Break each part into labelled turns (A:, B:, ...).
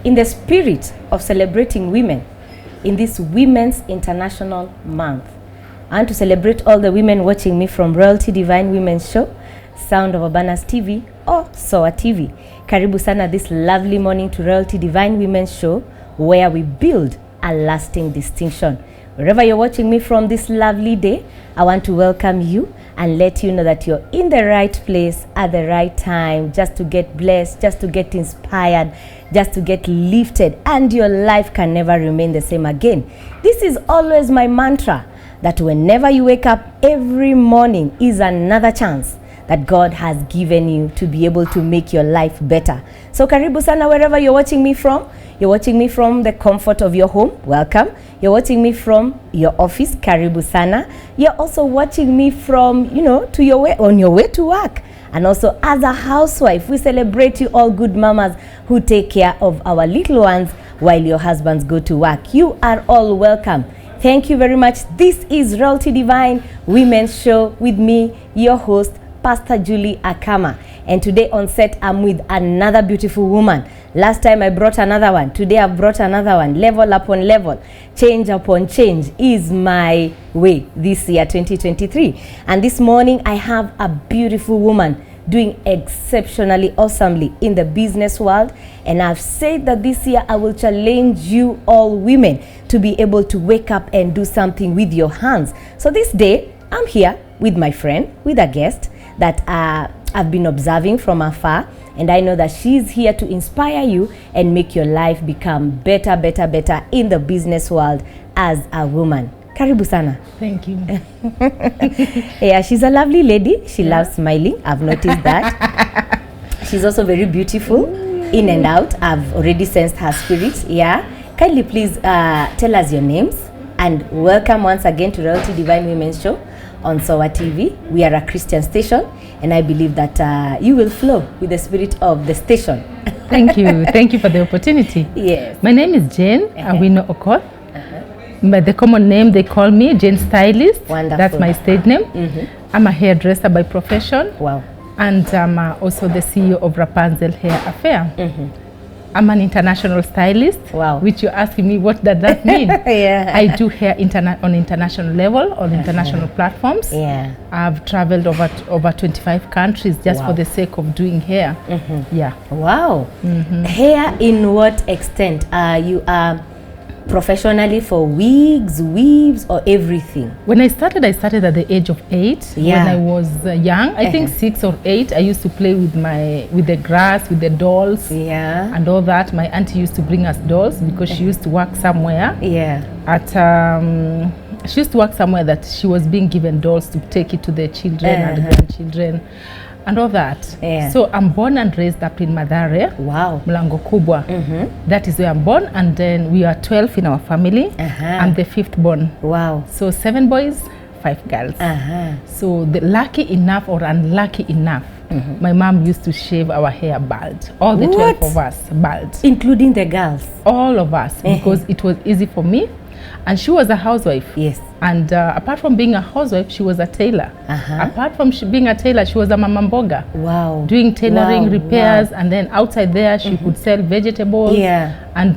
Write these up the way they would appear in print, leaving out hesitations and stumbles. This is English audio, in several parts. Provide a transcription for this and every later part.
A: in the spirit of celebrating women in this Women's International Month. I want to celebrate all the women watching me from Royalty Divine Women's Show, Sound of Urbanus TV or SOATV. Karibu sana this lovely morning to Royalty Divine Women's Show, where we build a lasting distinction. Wherever you're watching me from this lovely day, I want to welcome you and let you know that you're in the right place at the right time, just to get blessed, just to get inspired, just to get lifted, and your life can never remain the same again. This is always my mantra, that whenever you wake up every morning is another chance that God has given you to be able to make your life better. So karibu sana wherever you're watching me from. You're watching me from the comfort of your home, welcome. You're watching me from your office, karibu sana. You're also watching me from, to on your way to work. And also as a housewife, we celebrate you all good mamas who take care of our little ones while your husbands go to work. You are all welcome. Thank you very much. This is Royalty Divine Women's Show with me, your host, Pastor Julie Akama. And today on set, I'm with another beautiful woman. Last time I brought another one. Today I've brought another one. Level upon level, change upon change is my way this year, 2023. And this morning I have a beautiful woman doing exceptionally awesomely in the business world. And I've said that this year I will challenge you all women to be able to wake up and do something with your hands. So this day I'm here with my friend, with a guest that I've been observing from afar, and I know that she's here to inspire you and make your life become better in the business world as a woman. Karibu sana.
B: Thank you.
A: Yeah, she's a lovely lady. She loves smiling. I've noticed that. She's also very beautiful in and out. I've already sensed her spirit. Yeah. Kindly please tell us your names and welcome once again to Royalty Divine Women's Show on SOATV. We are a Christian station, and I believe that you will flow with the spirit of the station.
B: Thank you. Thank you for the opportunity.
A: Yes.
B: My name is Jayne Awino Okoth. By the common name, they call me Jayne Stylist.
A: Wonderful.
B: That's my stage name. I'm a hairdresser by profession.
A: Wow.
B: And I'm also the CEO of Rapunzel Hair Affair. I'm an international stylist.
A: Wow.
B: Which you're asking me, what does that mean?
A: Yeah.
B: I do hair on international level, on international platforms.
A: Yeah.
B: I've traveled over 25 countries just for the sake of doing hair. Yeah.
A: Wow. Hair in what extent? You are professionally for wigs, weaves, or everything?
B: When I started at the age of 8.
A: Yeah.
B: When I was young, I think 6 or 8, I used to play with the grass, with the dolls.
A: Yeah.
B: And all that. My auntie used to bring us dolls because she used to work somewhere.
A: Yeah.
B: She used to work somewhere that she was being given dolls to take it to the children and grandchildren and all that.
A: Yeah.
B: So I'm born and raised up in Mathare.
A: Wow.
B: Mlango Kubwa. That is where I'm born, and then we are 12 in our family. I'm the 5th born.
A: Wow.
B: So 7 boys, 5 girls. So the lucky enough or unlucky enough, my mom used to shave our hair bald. All the 12 of us bald.
A: Including the girls?
B: All of us, because it was easy for me. And she was a housewife.
A: Yes.
B: And apart from being a housewife, she was a tailor. Apart from being a tailor, she was a mama mboga.
A: Wow.
B: Doing tailoring, repairs, and then outside there, she could sell vegetables.
A: Yeah.
B: And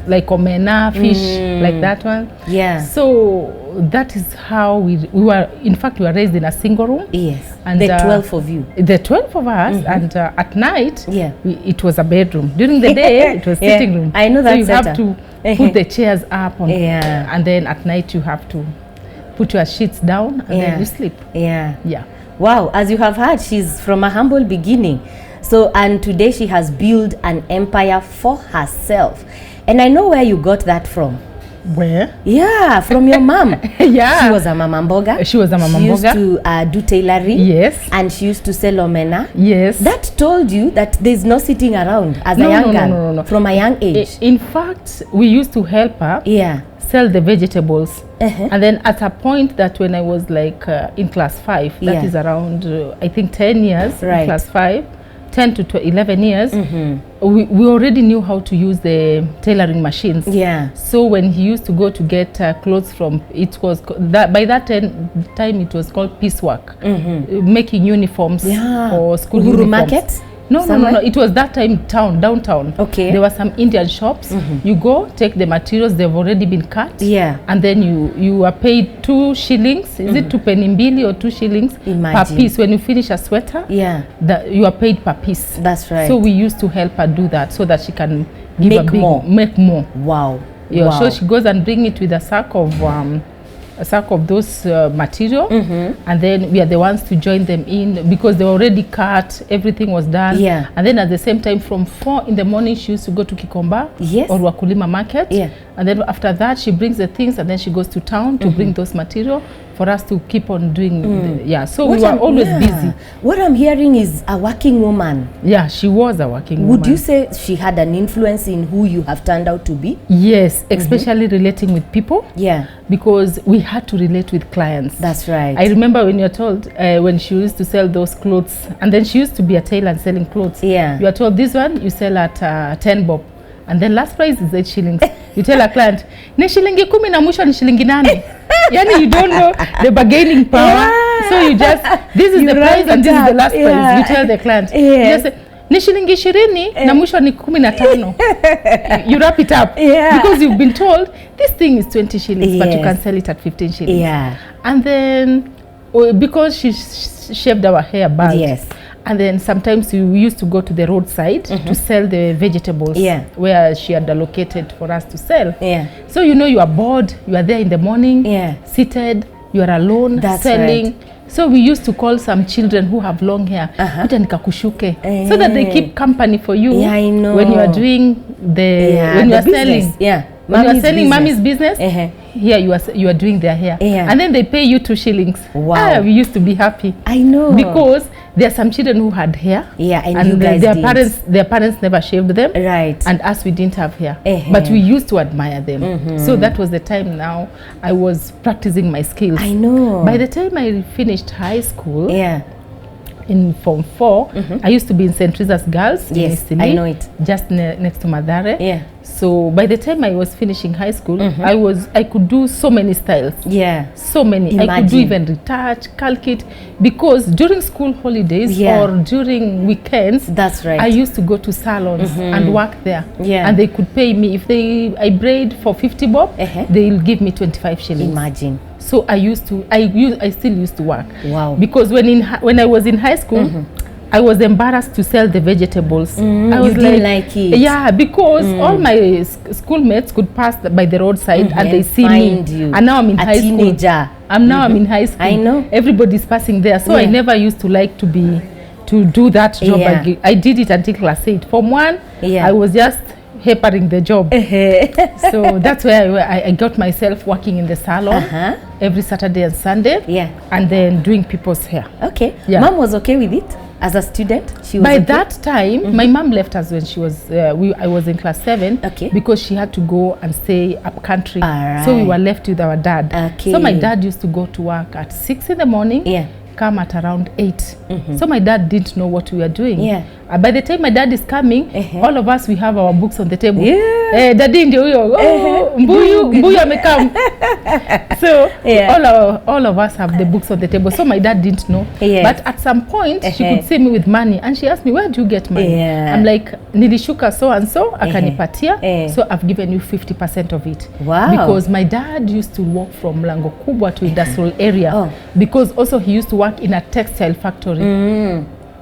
B: like omena, fish, like that one.
A: Yeah.
B: So that is how we were. In fact, we were raised in a single room.
A: Yes.
B: And
A: the 12 of you.
B: The 12 of us, and at night,
A: Yeah.
B: it was a bedroom. During the day, it was sitting room.
A: I know that.
B: So you have to put the chairs up on,
A: Yeah.
B: and then at night you have to put your sheets down and then you sleep.
A: Yeah.
B: Yeah.
A: Wow, as you have heard, she's from a humble beginning. So, and today she has built an empire for herself. And I know where you got that from.
B: Where?
A: Yeah, from your mom.
B: Yeah.
A: She was a mama mboga.
B: She was a mama
A: mboga. She used
B: mboga.
A: to do tailoring.
B: Yes.
A: And she used to sell omena.
B: Yes.
A: That told you that there's no sitting around as a young girl. No. From a young age.
B: In fact, we used to help her.
A: Yeah.
B: Sell the vegetables. And then at a point that when I was like in class 5, that is around I think 10 years,
A: right.
B: In class 5, 10 to 11 years, we already knew how to use the tailoring machines.
A: Yeah.
B: So when he used to go to get clothes from, it was by that time it was called piecework, making uniforms for school uniforms.
A: Market?
B: No. It was that time downtown.
A: Okay.
B: There were some Indian shops. You go, take the materials, they've already been cut.
A: Yeah.
B: And then you are paid 2 shillings. Is it 2 penny mbili or 2 shillings per piece? When you finish a sweater,
A: yeah,
B: you are paid per piece.
A: That's right.
B: So we used to help her do that so that she can give
A: make more.
B: Wow. Yeah. Wow. So she goes and bring it with a sack of those material, and then we are the ones to join them in because they were already cut, everything was done.
A: Yeah.
B: And then at the same time from 4 in the morning she used to go to Kikomba,
A: yes,
B: or Wakulima market.
A: Yeah.
B: And then after that she brings the things and then she goes to town to bring those material for us to keep on doing. So we were always busy.
A: What I'm hearing is a working woman.
B: Yeah, she was a working woman.
A: Would you say she had an influence in who you have turned out to be?
B: Yes, especially relating with people.
A: Yeah.
B: Because we had to relate with clients.
A: That's right.
B: I remember when you're told, when she used to sell those clothes, and then she used to be a tailor and selling clothes.
A: Yeah.
B: You are told this one you sell at 10 bob. And then last price is 8 shillings. You tell a client, ni shilingi 10 na mwisho ni shilingi 8. Yani you don't know the bargaining power. Yeah. So you just, this is the price and this is the last price. You tell the client. Yeah. You just say, ni shilingi 20 na mwisho ni 15. You wrap it up. Yeah. Because you've been told this thing is 20 shillings, but you can sell it at 15 shillings.
A: Yeah.
B: And then, because she shaved our hair bald.
A: Yes.
B: And then sometimes we used to go to the roadside to sell the vegetables where she had allocated for us to sell. Yeah. So you know you are bored, you are there in the morning, seated, you are alone, selling. Right. So we used to call some children who have long hair, kuja nikakushuke, so that they keep company for you.
A: Yeah, I know.
B: When you are doing when you are selling. Yeah. When you are selling mommy's business, here you are doing their hair. Yeah. And then they pay you 2 shillings. Wow. We used to be happy.
A: I know.
B: Because there are some children who had hair. Yeah, and you guys their parents never shaved them. Right. And us, we didn't have hair. But we used to admire them. So that was the time now I was practicing my skills.
A: I know.
B: By the time I finished high school, in Form 4, I used to be in St. Teresa's Girls.
A: Yes, I know it.
B: Just next to Mathare. Yeah. So by the time I was finishing high school, I could do so many styles. Yeah. So many. Imagine. I could do even retouch, calculate, because during school holidays or during weekends, that's right, I used to go to salons and work there. Yeah. And they could pay me if I braid for 50 bob, they'll give me 25 shillings. Imagine. So I still used to work. Wow. Because when I was in high school, I was embarrassed to sell the vegetables. I was like it. Yeah, because all my schoolmates could pass by the roadside and they see me. And now I'm in high school. I'm in high school. I know. Everybody's passing there. So I never used to like to do that job. I did it until class 8. Form 1, I was just hampering the job. So that's where I got myself working in the salon every Saturday and Sunday. Yeah. And then doing people's hair. Okay. Yeah. Mom was okay with it? As a student, she was by that time, my mom left us when she was I was in class 7 because she had to go and stay up country. Right. So we were left with our dad. Okay. So my dad used to go to work at 6 in the morning. Yeah. Come at around 8. So my dad didn't know what we were doing. Yeah. By the time my dad is coming, all of us, we have our books on the table. Yeah. Daddy ndio huyo. Mbuyu amekam. So all of us have the books on the table. So my dad didn't know. But at some point, she could see me with money and she asked me, where do you get money? I'm like, nilishuka so and so, akanipatia. So I've given you 50% of it. Wow. Because my dad used to walk from Mlango Kubwa to industrial area. Because also he used to work in a textile factory.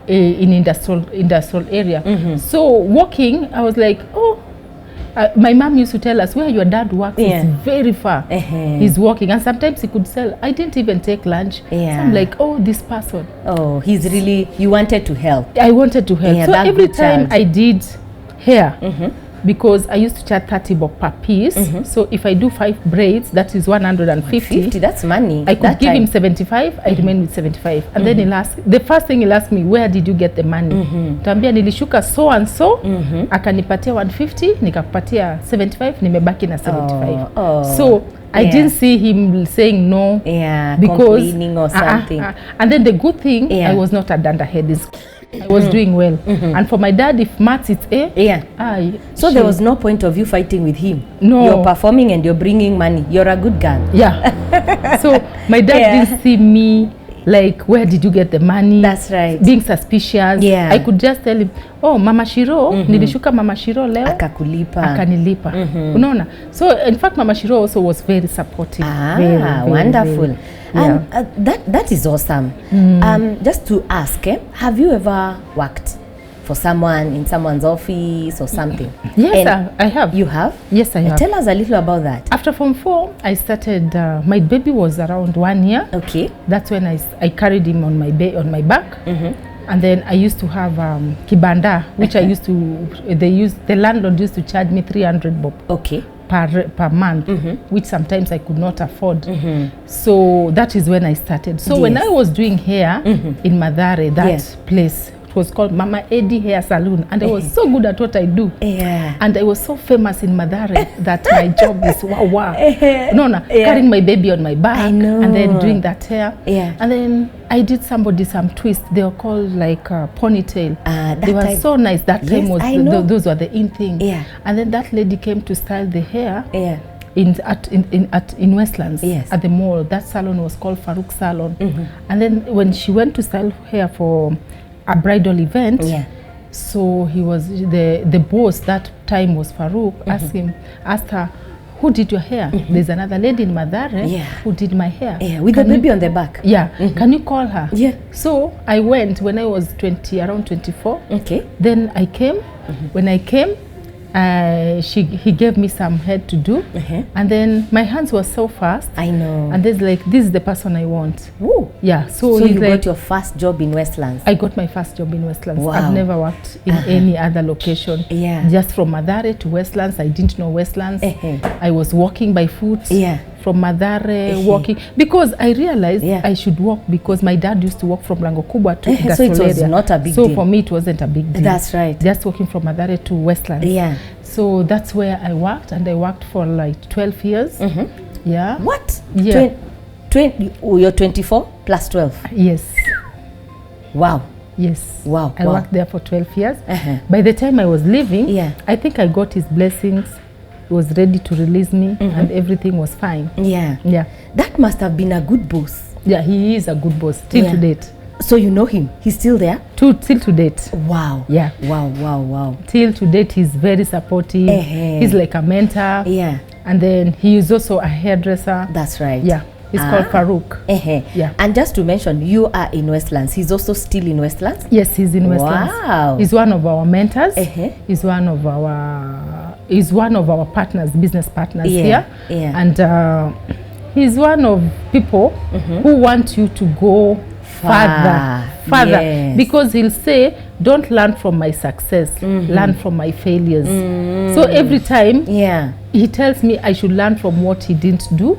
B: In industrial area. So walking, I was like, my mom used to tell us where your dad works is very far. He's walking, and sometimes he could sell. I didn't even take lunch. So I'm like, this person. Oh, he's really, you wanted to help. I wanted to help. So every time I did hair, because I used to charge 30 bob per piece. So if I do 5 braids, that is 150. That's money. I could give him 75. I remain with 75. And then the first thing he'll ask me, where did you get the money? Tambia nilishuka so and so, akanipatia 150, nikapatia 75, nimebaki na 75. So I didn't see him saying no, because complaining or something. And then the good thing, I was not a dunderhead. I was doing well. And for my dad, if maths it's A, so there was no point of you fighting with him. No. You're performing and you're bringing money. You're a good girl. Yeah. So my dad didn't see me like, where did you get the money?
A: That's right.
B: Being suspicious.
A: Yeah.
B: I could just tell him, oh, Mama Shiro, nilishuka Mama Shiro leo. Akanilipa. Unaona? So, in fact, Mama Shiro also was very supportive. Very,
A: wonderful.
B: Very, yeah.
A: That is awesome. Just to ask, have you ever worked for someone in someone's office or something?
B: Yes, I have.
A: You have?
B: Yes, I have.
A: Tell us a little about that.
B: After Form 4, I started, my baby was around 1 year.
A: Okay.
B: That's when I carried him on my back. And then I used to have kibanda, which I used to, the landlord used to charge me 300 bob.
A: Okay.
B: Per month, which sometimes I could not afford. So that is when I started. So when I was doing hair in Mathare, that place, it was called Mama Eddie Hair Salon, and I was so good at what I do. And I was so famous in Mathare that my job is wow. Carrying my baby on my back and then doing that hair. And then I did somebody some twists. They were called like ponytail. They were so nice. That time was those were the in thing. And then that lady came to style the hair. In Westlands at the mall. That salon was called Farouk Salon. And then when she went to style hair for a bridal event, so he was the boss that time was Farouk. Asked her, who did your hair? There's another lady in Mathare who did my hair.
A: With the baby on the back.
B: Can you call her? So I went when I was around 24. Then I came. When I came, he gave me some hair to do, and then my hands were so fast. I know. And there's like, this is the person I want. Ooh. Yeah. So
A: you got your first job in Westlands.
B: I got my first job in Westlands. Wow. I've never worked in any other location. Just from Mathare to Westlands. I didn't know Westlands. I was walking by foot. From Mathare, walking, because I realized I should walk, because my dad used to walk from Lango Kubwa to Gasoleria.
A: So it was not a big deal.
B: So for me, it wasn't a big deal.
A: That's right.
B: Just walking from Mathare to Westlands. So that's where I worked, and I worked for like 12 years.
A: What?
B: Yeah.
A: You're 24 plus 12?
B: Yes.
A: Wow.
B: Yes.
A: Wow.
B: I worked there for 12 years. By the time I was leaving, I think I got his blessings. He was ready to release me, and everything was fine.
A: That must have been a good boss.
B: Yeah, he is a good boss till to date.
A: So you know him? He's still there?
B: Till to date.
A: Wow.
B: Yeah.
A: Wow.
B: Till to date, he's very supportive. He's like a mentor. And then he is also a hairdresser.
A: That's right.
B: Yeah. He's called Farouk.
A: Yeah. And just to mention, you are in Westlands. He's also still in Westlands?
B: Yes, he's in Westlands.
A: Wow.
B: He's one of our mentors. He's one of our partners, business partners here. And he's one of people who want you to go further. Because he'll say, don't learn from my success, learn from my failures. So every time he tells me I should learn from what he didn't do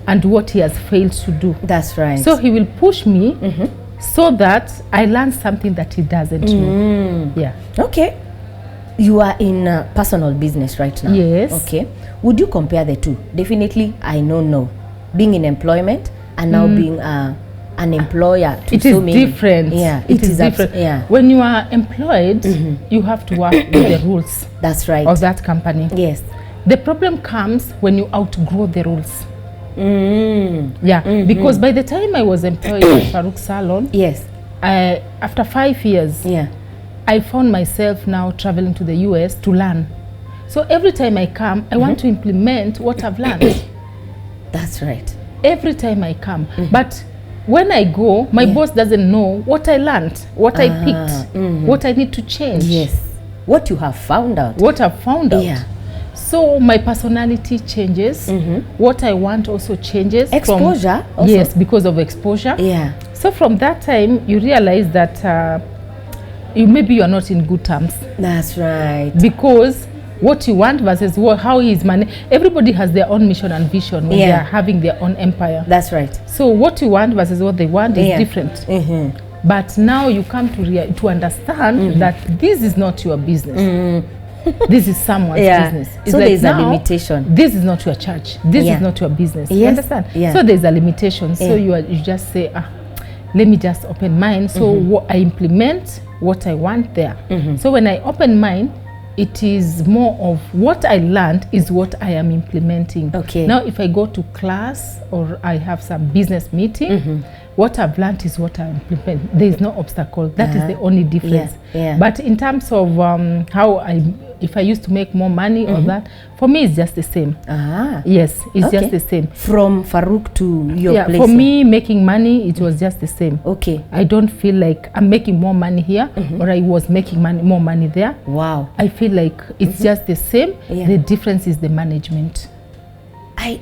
B: and what he has failed to do.
A: That's right.
B: So he will push me so that I learn something that he doesn't know. Yeah.
A: Okay. You are in personal business right now.
B: Yes.
A: Okay. Would you compare the two? Definitely, I know. Being in employment and now being an employer to so many.
B: It is different.
A: Yeah,
B: it is different. When you are employed, you have to work with the rules.
A: That's right.
B: Of that company.
A: Yes.
B: The problem comes when you outgrow the rules. Because by the time I was employed at Farouk Salon, after 5 years, I found myself now traveling to the US to learn. So every time I come, I want to implement what I've learned.
A: That's right.
B: Every time I come. But when I go, my boss doesn't know what I learned, what I picked, what I need to change.
A: Yes. What you have found out.
B: What I've found out. So my personality changes. What I want also changes.
A: Exposure also.
B: Yes, because of exposure. So from that time, you realize that maybe you are not in good terms.
A: That's right.
B: Because what you want versus how he is managed. Everybody has their own mission and vision when they are having their own empire.
A: That's right.
B: So what you want versus what they want is different. But now you come to understand that this is not your business. This is someone's business. It's
A: so
B: like
A: there's a limitation.
B: This is not your church. This is not your business. You understand? So there's a limitation. So you just say, let me just open mine. So I implement what I want there. So when I open mine, it is more of what I learned is what I am implementing. Okay. Now, if I go to class or I have some business meeting, what I've learned is what I implement. There is no obstacle. That is the only difference. But in terms of if I used to make more money or that, for me it's just the same. Yes, it's just the same.
A: From Farouk to your place?
B: For me, making money, it was just the same.
A: Okay.
B: I don't feel like I'm making more money here or I was making more money there.
A: Wow.
B: I feel like it's just the same. The difference is the management.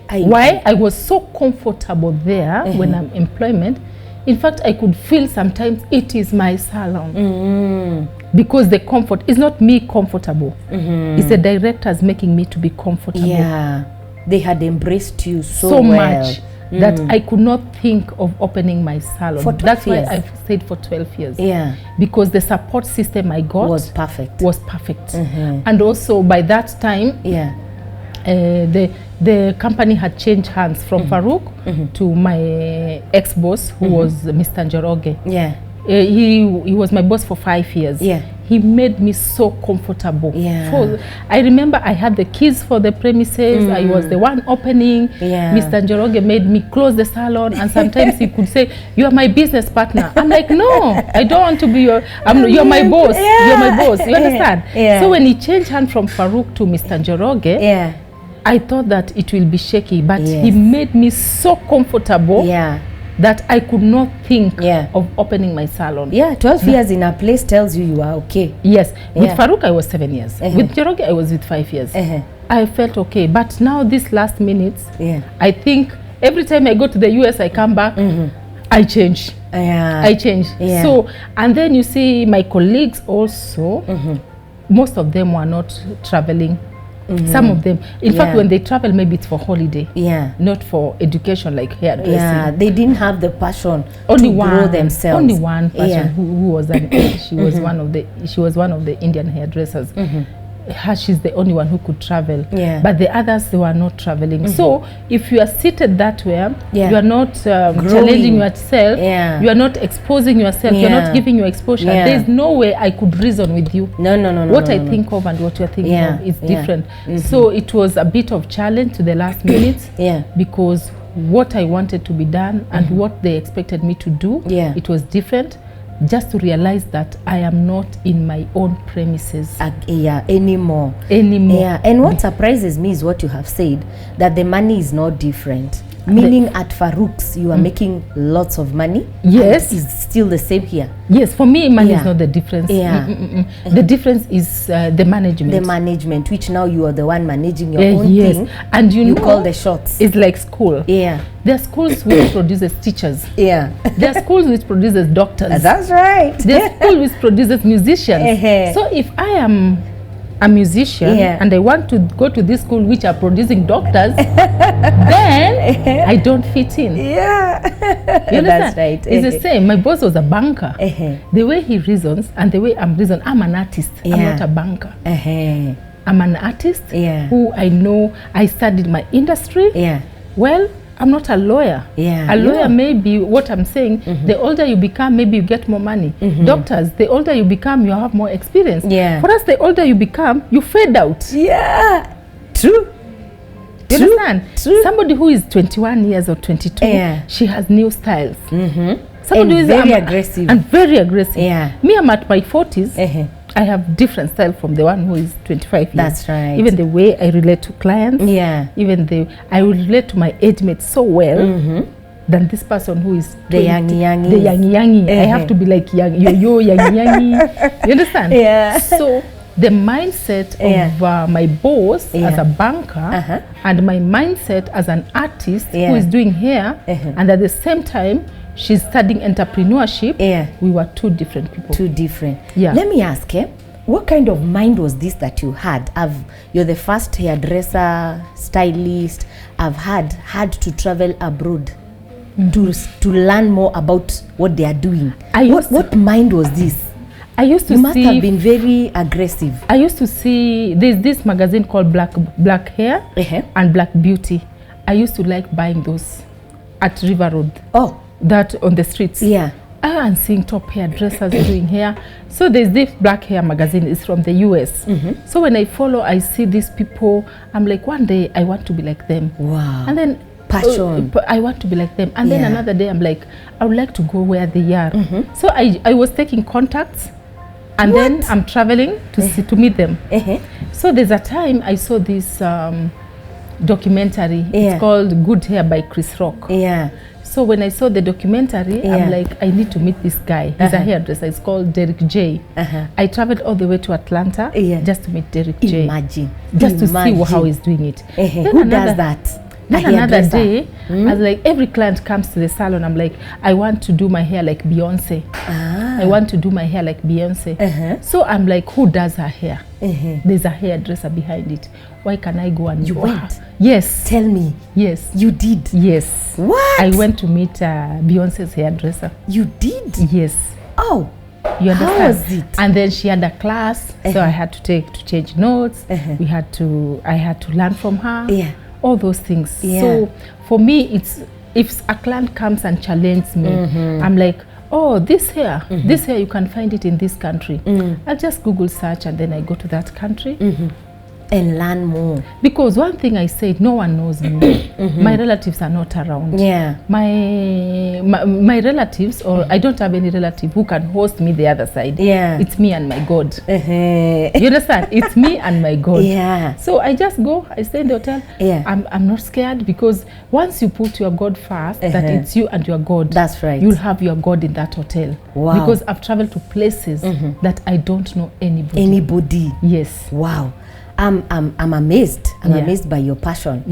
B: Why? I was so comfortable there when I'm employment. In fact, I could feel sometimes it is my salon. Because the comfort is not me comfortable. It's the directors making me to be comfortable.
A: Yeah. They had embraced you so
B: much that I could not think of opening my salon.
A: For 12
B: That's
A: years.
B: why I stayed for 12 years.
A: Yeah.
B: Because the support system I got
A: was perfect.
B: And also by that time, the company had changed hands from Farouk to my ex-boss, who was Mr. Njoroge.
A: Yeah.
B: He was my boss for 5 years.
A: Yeah.
B: He made me so comfortable.
A: Yeah.
B: I remember I had the keys for the premises. I was the one opening.
A: Yeah.
B: Mr. Njoroge made me close the salon, and sometimes he could say, "You are my business partner." I'm like, "No, I don't want to be your. You're my boss. You're my boss." You understand? So when he changed hand from Farouk to Mr. Njoroge, I thought that it will be shaky, but he made me so comfortable that I could not think of opening my salon.
A: 12 years in a place tells you are okay.
B: Yes. With Farouk, I was 7 years. With Njoroge, I was with 5 years. I felt okay. But now, this last minutes, I think every time I go to the US, I come back, I change. I change. So, and then you see my colleagues also, most of them were not traveling. Some of them, in fact, when they travel, maybe it's for holiday, not for education, like hairdressing.
A: They didn't have the passion
B: to
A: grow themselves.
B: Only one person who was she was one of the Indian hairdressers. She's the only one who could travel, but the others, they were not traveling. So if you are seated that way, you are not challenging yourself, you are not exposing yourself, you are not giving your exposure. There is no way I could reason with you.
A: No.
B: What I think of and what you are thinking of is different. So it was a bit of challenge to the last minutes, because what I wanted to be done and what they expected me to do, it was different. Just to realize that I am not in my own premises
A: anymore. And what surprises me is what you have said, that the money is not different. Meaning at Farouk's, you are making lots of money.
B: Yes.
A: And it's still the same here.
B: Yes, for me, money is not the difference. The difference is the management.
A: The management, which now you are the one managing your own thing.
B: And you
A: call the shots.
B: It's like school. There are schools which produces teachers. There are schools which produces doctors.
A: That's right.
B: There are schools which produces musicians. So if I am a musician and I want to go to this school which are producing doctors, then I don't fit in.
A: That's right.
B: It's the same. My boss was a banker. The way he reasons and the way I'm reasoning, I'm an artist. I'm not a banker. I'm an artist who I know. I studied my industry. Well, I'm not a lawyer. A lawyer may be what I'm saying. The older you become, maybe you get more money. Doctors, the older you become, you have more experience. For us, the older you become, you fade out.
A: True.
B: You understand? Somebody who is 21 years or 22, she has new styles. Somebody who is
A: very aggressive.
B: And very aggressive. Me, I'm at my 40s. I have different style from the one who is 25 years.
A: That's right.
B: Even the way I relate to clients. Even I will relate to my age mates so well than this person who is
A: the youngie.
B: The youngie. I have to be like youngie. You understand? So the mindset of my boss as a banker and my mindset as an artist who is doing hair, and at the same time she's studying entrepreneurship, we were two different people.
A: Two different. Let me ask, what kind of mind was this that you had? You're the first hairdresser, stylist I've had to travel abroad to learn more about what they are doing. What mind was this?
B: I used to
A: you must have been very aggressive.
B: I used to see, there's this magazine called Black Hair and Black Beauty. I used to like buying those at River Road. That on the streets. I'm seeing top hairdressers doing hair. So there's this Black Hair magazine. It's from the US. So when I follow, I see these people. I'm like, one day I want to be like them.
A: Wow.
B: And then
A: passion.
B: I want to be like them. And then another day I'm like, I would like to go where they are. So I was taking contacts, and then I'm traveling to meet them. So there's a time I saw this documentary. It's called Good Hair by Chris Rock. So when I saw the documentary, I'm like, I need to meet this guy. He's a hairdresser. It's called Derek J. I traveled all the way to Atlanta just to meet Derek J.
A: Imagine.
B: Just to see how he's doing it.
A: Who does that?
B: Then another day, I was like, every client comes to the salon, I'm like, I want to do my hair like Beyonce. I want to do my hair like Beyonce. So I'm like, who does her hair? There's a hairdresser behind it. Why can I go and...
A: You went?
B: Yes.
A: Tell me.
B: Yes.
A: You did?
B: Yes.
A: What?
B: I went to meet Beyonce's hairdresser.
A: You did?
B: Yes.
A: Oh.
B: You understand?
A: How was it?
B: And then she had a class, so I had to change notes. I had to learn from her. All those things. So for me, it's if a client comes and challenges me, I'm like, oh, this hair you can find it in this country. I'll just Google search and then I go to that country
A: and learn more.
B: Because one thing I said, no one knows me. My relatives are not around. My relatives, or I don't have any relative who can host me the other side. It's me and my God. You understand? It's me and my God. So I just go, I stay in the hotel. I'm not scared, because once you put your God first, that it's you and your God.
A: That's right.
B: You'll have your God in that hotel.
A: Wow.
B: Because I've traveled to places that I don't know anybody. Yes.
A: Wow. I'm amazed. I'm amazed by your passion.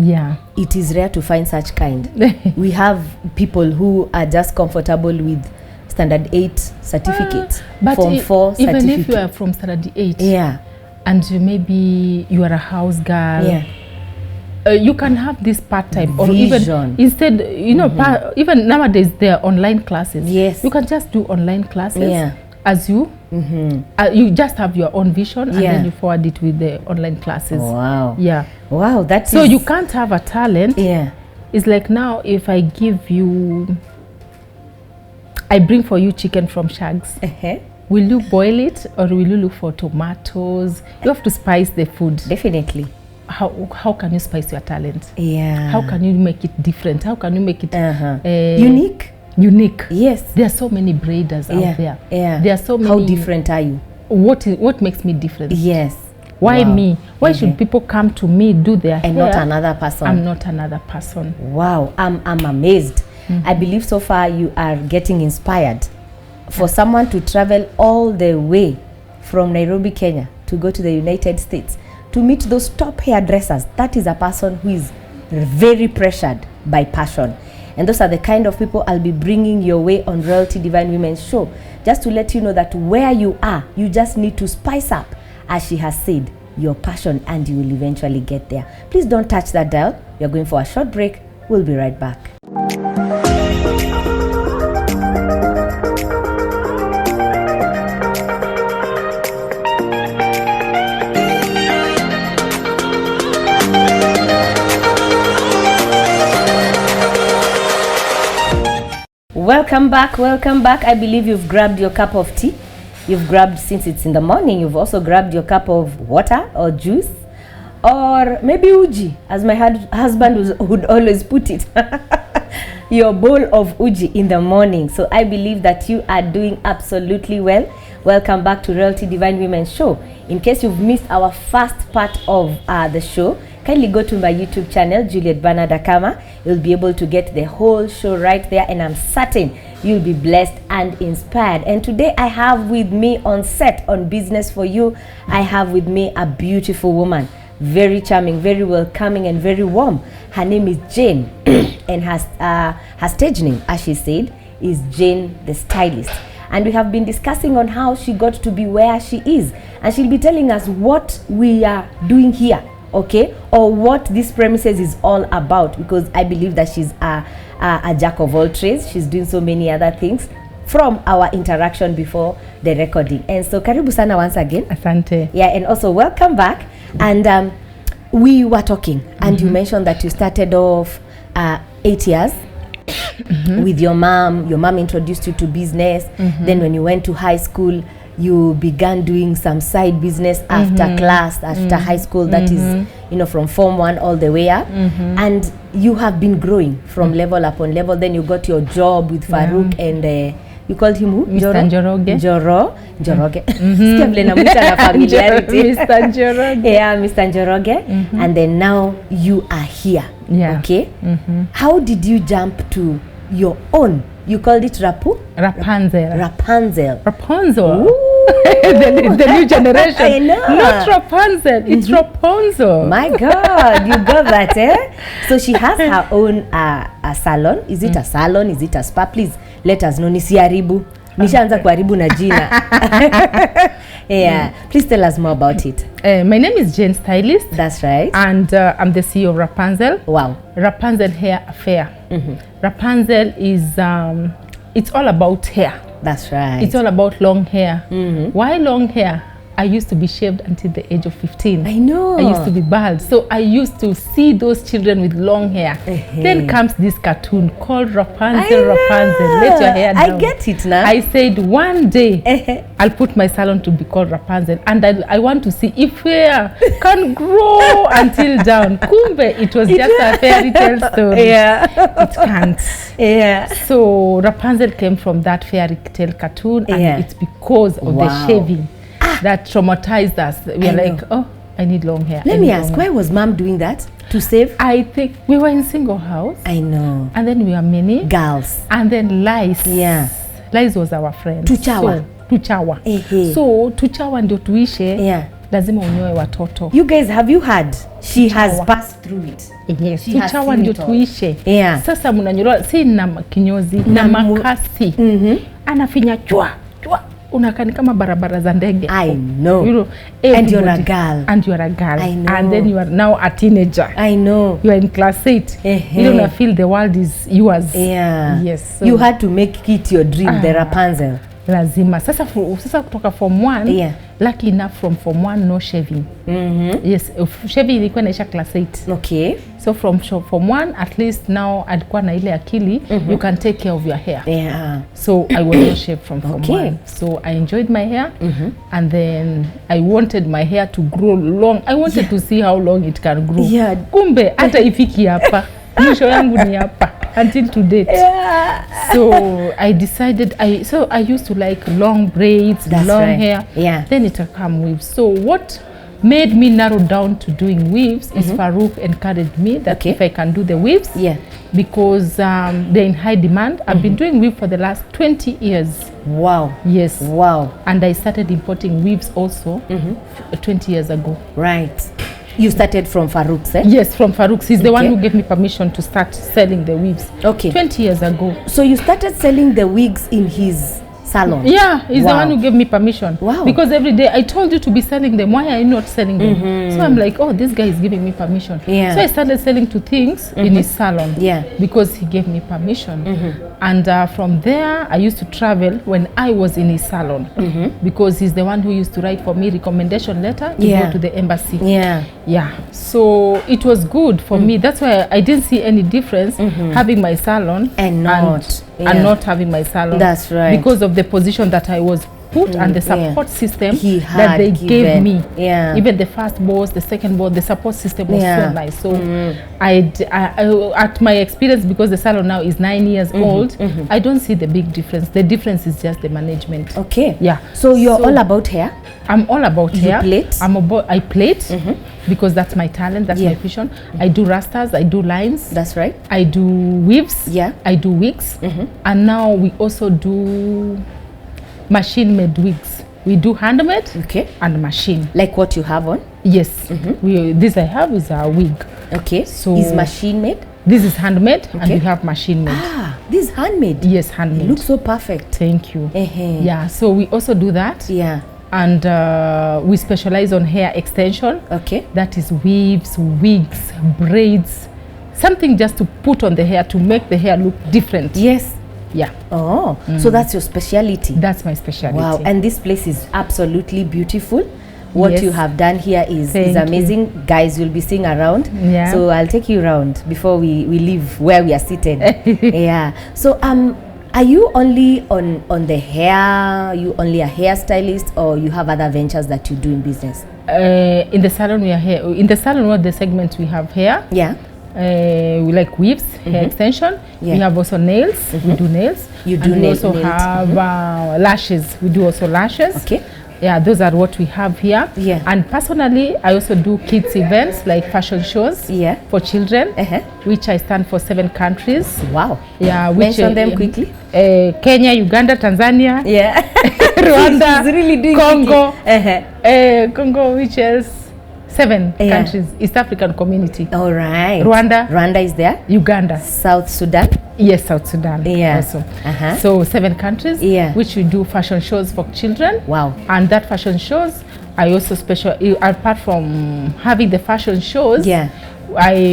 A: It is rare to find such kind. We have people who are just comfortable with standard 8 certificates,
B: but
A: Form 4 certificate.
B: Even if you are from standard 8, and maybe you are a house girl, you can have this part-time, or even instead, you know, even nowadays there are online classes. You can just do online classes as you you just have your own vision, and then you forward it with the online classes.
A: Wow.
B: Wow, that's so you can't have a talent. It's like, now if I give you, I bring for you chicken from Shags, will you boil it, or will you look for tomatoes? You have to spice the food.
A: Definitely.
B: How can you spice your talent? How can you make it different? How can you make it unique? Yes. There are so many braiders out there. There are so many.
A: How different are you?
B: What makes me different?
A: Yes.
B: Why me? Why should people come to me, do their hair,
A: and not another person?
B: I'm not another person.
A: Wow. I'm amazed. I believe so far you are getting inspired. For someone to travel all the way from Nairobi, Kenya, to go to the United States to meet those top hairdressers, that is a person who is very pressured by passion. And those are the kind of people I'll be bringing your way on Royalty Divine Women's Show, just to let you know that where you are, you just need to spice up, as she has said, your passion, and you will eventually get there. Please don't touch that dial. We are going for a short break. We'll be right back. Welcome back. I believe you've grabbed your cup of tea. You've grabbed, since it's in the morning, you've also grabbed your cup of water or juice, or maybe uji, as my husband would always put it. Your bowl of uji in the morning. So I believe that you are doing absolutely well. Welcome back to Royalty Divine Women's Show. In case you've missed our first part of the show, kindly go to my YouTube channel, Juliet Bernard Akama. You'll be able to get the whole show right there, and I'm certain you'll be blessed and inspired. And today I have with me on set on Business for You, I have with me a beautiful woman, very charming, very welcoming, and very warm. Her name is Jayne, and her stage name, as she said, is Jayne the Stylist. And we have been discussing on how she got to be where she is, and she'll be telling us what we are doing here, okay, or what this premises is all about, because I believe that she's a jack of all trades. She's doing so many other things from our interaction before the recording. And so karibu sana once again.
B: Asante.
A: Yeah, and also welcome back. And we were talking, and you mentioned that you started off 8 years with your mom. Your mom introduced you to business. Then when you went to high school, you began doing some side business after class, after high school, that is, you know, from Form 1 all the way up. And you have been growing from level upon level. Then you got your job with Farouk and you called him who?
B: Mr. Njoroge.
A: Njoroge. Sikia vile namuita na familiarity.
B: Mr. Njoroge.
A: Yeah, Mr. Njoroge. And then now you are here.
B: Yeah.
A: Okay. How did you jump to your own? You called it
B: Rapunzel.
A: Rapunzel.
B: the new generation.
A: I know.
B: Not Rapunzel, it's Rapunzel.
A: My God, you got that, eh? So she has her own a salon. Is it a salon? Is it a spa? Please let us know. Nisiharibu. Nishaanza kuharibu na jina. Yeah. Please tell us more about it.
B: My name is Jayne Stylist.
A: That's right.
B: And I'm the CEO of Rapunzel.
A: Wow.
B: Rapunzel Hair Affair. Rapunzel is, it's all about hair.
A: That's right.
B: It's all about long hair. Why long hair? I used to be shaved until the age of 15.
A: I know.
B: I used to be bald. So I used to see those children with long hair. Then comes this cartoon called Rapunzel, Rapunzel. Let your hair down.
A: I get it now.
B: I said one day I'll put my salon to be called Rapunzel. And I want to see if hair can grow until down. Kumbe, it was just a fairy tale story.
A: Yeah.
B: It can't.
A: Yeah.
B: So Rapunzel came from that fairy tale cartoon. And it's because of the shaving that traumatized us. We are like, oh, I need long hair.
A: Let me ask, why was mom doing that? To save?
B: I think we were in single house.
A: I know.
B: And then we were many.
A: Girls.
B: And then Lice.
A: Yeah.
B: Lice was our friend.
A: Tuchawa.
B: So Tuchawa ndio tuishe. Lazima unyoe watoto.
A: You guys, have you heard? She has passed through it.
B: Yes. Tuchawa ndio tuishe. Sasa mnanyolewa si na kinyozi na makasi. Anafinya chwa. Unakani kama barabara za ndege.
A: I know.
B: You know,
A: and you're a girl.
B: And you're a girl.
A: I know.
B: And then you are now a teenager.
A: I know.
B: You are in class 8. You don't feel the world is yours.
A: Yeah.
B: Yes. So
A: you had to make it your dream, the Rapunzel.
B: Lazima. Sasa kutoka Form 1, lucky enough from Form 1, no shaving. Yes, shaving ilikuwa naisha class 8.
A: Okay.
B: So from Form 1, at least now alikuwa na ile akili, you can take care of your hair.
A: Yeah.
B: So I was not shaved from Form 1. So I enjoyed my hair. And then I wanted my hair to grow long. I wanted to see how long it can grow.
A: Yeah.
B: Kumbe, hata ifiki hapa. Mwisho yangu ni hapa. Until to date. So I decided, I used to like long braids, long hair. Then it come weaves. So what made me narrow down to doing weaves is Farouk encouraged me that if I can do the weaves, because they're in high demand. I've been doing weave for the last 20 years.
A: Wow.
B: Yes.
A: Wow.
B: And I started importing weaves also 20 years ago.
A: Right. You started from Farouk's, eh?
B: Yes, from Farouk's. He's the one who gave me permission to start selling the weaves. 20 years ago. So
A: you started selling the wigs in his salon?
B: Yeah, he's the one who gave me permission.
A: Wow.
B: Because every day I told you to be selling them. Why are you not selling them? So I'm like, oh, this guy is giving me permission. So I started selling to things in his salon. Because he gave me permission. And from there, I used to travel when I was in his salon. Because he's the one who used to write for me recommendation letter to go to the embassy. So it was good for me. That's why I didn't see any difference having my salon
A: and
B: not having my salon.
A: That's right.
B: Because of the position that I was put and the support system that they gave me. Even the first boss, the second boss, the support system was so nice. So I at my experience, because the salon now is 9 years old, I don't see the big difference. The difference is just the management. So you're all about hair? I'm all about hair.
A: You plait?
B: I plait because that's my talent, that's my vision. I do rastas, I do lines.
A: That's right.
B: I do weaves. I do wigs. And now we also do machine-made wigs. We do handmade and machine.
A: Like what you have on?
B: Yes. This I have is a wig.
A: So is machine-made?
B: This is handmade and we have machine-made.
A: This is handmade?
B: Yes, handmade.
A: It looks so perfect.
B: Thank you. Yeah, so we also do that. And we specialize on hair extension. That is weaves, wigs, braids. Something just to put on the hair to make the hair look different. So that's your speciality? That's my specialty. Wow. And this place is absolutely beautiful. What you have done here is amazing. Guys, you'll be seeing around. So I'll take you around before we leave where we are seated. So
A: Are you only on the hair? You only a hairstylist, or you have other ventures that you do in business?
B: In the salon we are hair. In the salon, what the segment we have hair.
A: Yeah.
B: We like weaves, hair extension. Yeah. We have also nails. We do nails.
A: You do nails.
B: We also have lashes. We do also lashes.
A: Okay.
B: Yeah, those are what we have here.
A: Yeah.
B: And personally, I also do kids events like fashion shows. Yeah. For children, which I stand for 7 countries.
A: Wow.
B: Yeah.
A: Mention them quickly.
B: Kenya, Uganda, Tanzania.
A: Yeah.
B: Rwanda.
A: She's really doing
B: Congo. Congo, which else? 7 countries, East African community.
A: All right.
B: Rwanda
A: is there.
B: Uganda.
A: South Sudan.
B: Yes, South Sudan.
A: Yeah.
B: Also. So 7 countries. Yeah. Which we do fashion shows for children.
A: Wow.
B: And that fashion shows, I also apart from having the fashion shows. Yeah.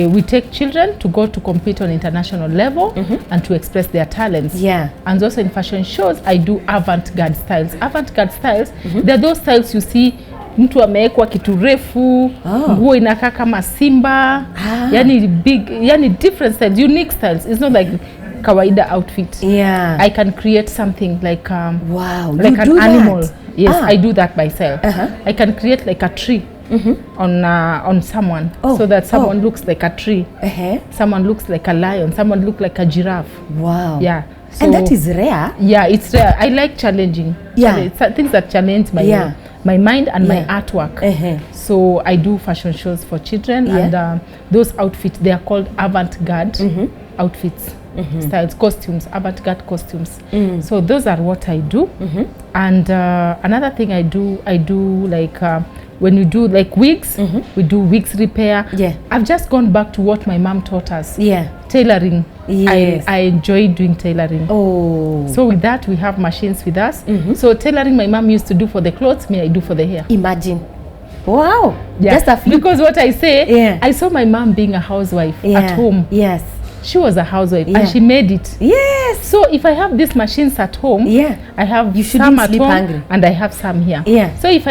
B: We take children to go to compete on international level and to express their talents. Yeah. And also in fashion shows, I do avant-garde styles. Avant-garde styles, they're those styles you see. Mtu amewekwa kitu refu, nguo inakaa kama simba, yani big, yani different styles, unique styles. It's not like kawaida outfit. Yeah. I can create something like
A: wow,
B: like an animal. That? Yes, I do that myself. I can create like a tree on someone, so that someone looks like a tree. Someone looks like a lion, someone looks like a giraffe. Wow. Yeah. So,
A: and that is rare.
B: Yeah, it's rare. I like challenging. Yeah. Things that challenge my mind and my artwork. So I do fashion shows for children, and those outfits, they are called avant-garde outfits, styles, costumes, avant-garde costumes. So those are what I do. And another thing I do like when we do like wigs, we do wigs repair. Yeah. I've just gone back to what my mom taught us. Yeah. Tailoring. Yes. I enjoy doing tailoring. Oh. So with that, we have machines with us. So tailoring my mom used to do for the clothes, me I do for the hair.
A: Imagine. Wow.
B: Yeah. Just a few. Because what I say, I saw my mom being a housewife at home. Yes. She was a housewife and she made it. Yes. So if I have these machines at home, I have some at home hungry. And I have some here. Yeah. So if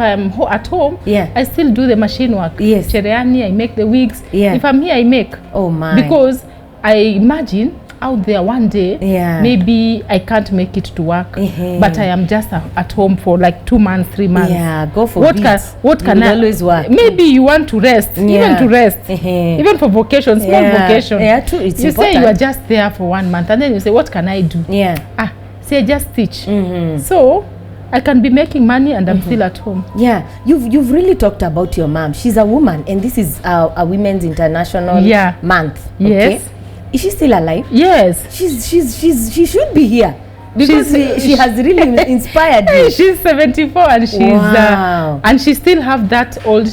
B: I'm at home, I still do the machine work. Yes. Cherehani, I make the wigs. Yeah. If I'm here, I make. Oh my. Because I imagine out there one day, maybe I can't make it to work, but I am just at home for like 2 months, 3 months. Yeah, go for what can I always work? Maybe you want to rest, even to rest, even for vacation, small vacation. Yeah, true. It's important. Say you are just there for 1 month, and then you say, what can I do? Yeah. Say just teach. So I can be making money and I'm still at home. Yeah, you've really talked about your mom. She's a woman, and this is a Women's International Month. Okay? Yes. Is she still alive? Yes. She should be here because she has really inspired you. She's 74 and she's and she still have that old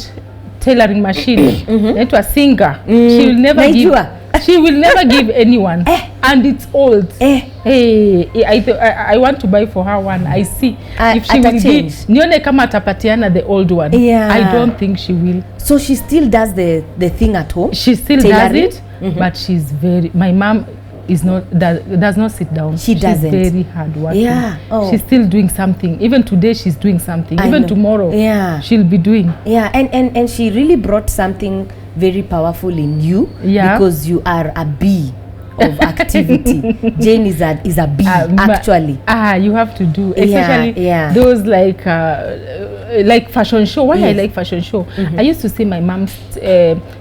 B: tailoring machine. It was singer. She will never give anyone. And it's old. Hey, I want to buy for her one. I see if she will give. Nione kama atapatiana the old one. Yeah. I don't think she will. So she still does the thing at home? She still does it. But she's my mom is does not sit down. She's very hard working. Yeah. Oh. She's still doing something. Even today she's doing something. Even tomorrow she'll be doing. Yeah. And she really brought something very powerful in you because you are a bee of activity. Jayne is a bee actually. You have to do, especially those like fashion show. Why I like fashion show? I used to see my mom.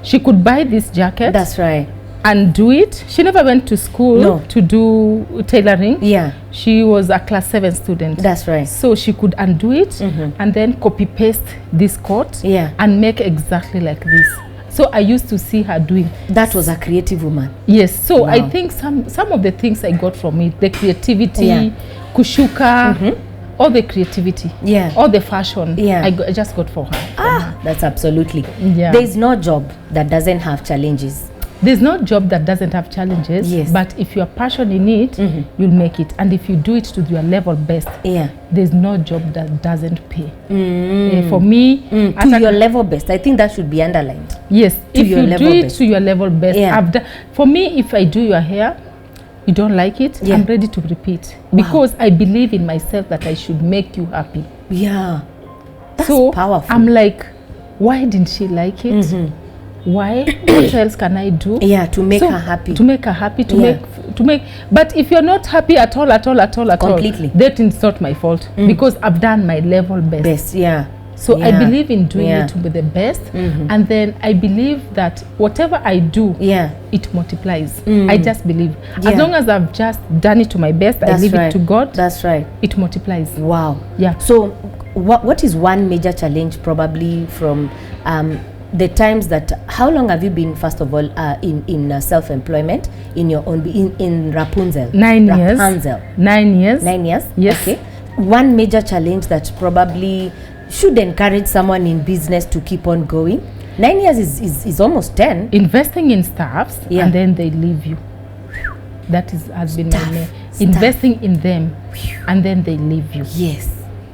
B: She could buy this jacket. That's right. And do it. She never went to school to do tailoring. Yeah. She was a class 7 student. That's right. So she could undo it and then copy paste this coat and make exactly like this. So I used to see her doing. That was a creative woman. Yes. So I think some of the things I got from it, the creativity, kushuka, all the creativity, all the fashion, I just got for her. That's absolutely. Yeah. There's no job that doesn't have challenges. There's no job that doesn't have challenges, but if you're passionate in it, you'll make it. And if you do it to your level best, there's no job that doesn't pay. For me, to your level best, I think that should be underlined. Yes, if you do it to your level best. For me, if I do your hair, you don't like it, I'm ready to repeat. Because I believe in myself that I should make you happy. Yeah, that's powerful. I'm like, why didn't she like it? Why? What else can I do? Yeah, to make her happy. To make her happy, to to make. But if you're not happy at all,
A: completely,
B: that is not my fault because I've done my level best. So I believe in doing it to be the best, and then I believe that whatever I do, it multiplies. I just believe as long as I've just done it to my best, I leave it to God.
A: That's right.
B: It multiplies.
A: Wow.
B: Yeah.
A: So what is one major challenge probably from the times that, how long have you been, first of all, in self-employment in your own, in Rapunzel?
B: 9 years.
A: Rapunzel.
B: 9 years.
A: 9 years?
B: Yes.
A: Okay. One major challenge that probably should encourage someone in business to keep on going. 9 years is almost 10.
B: Investing in staffs and then they leave you. That has been my main. Investing in them and then they leave you.
A: Yes.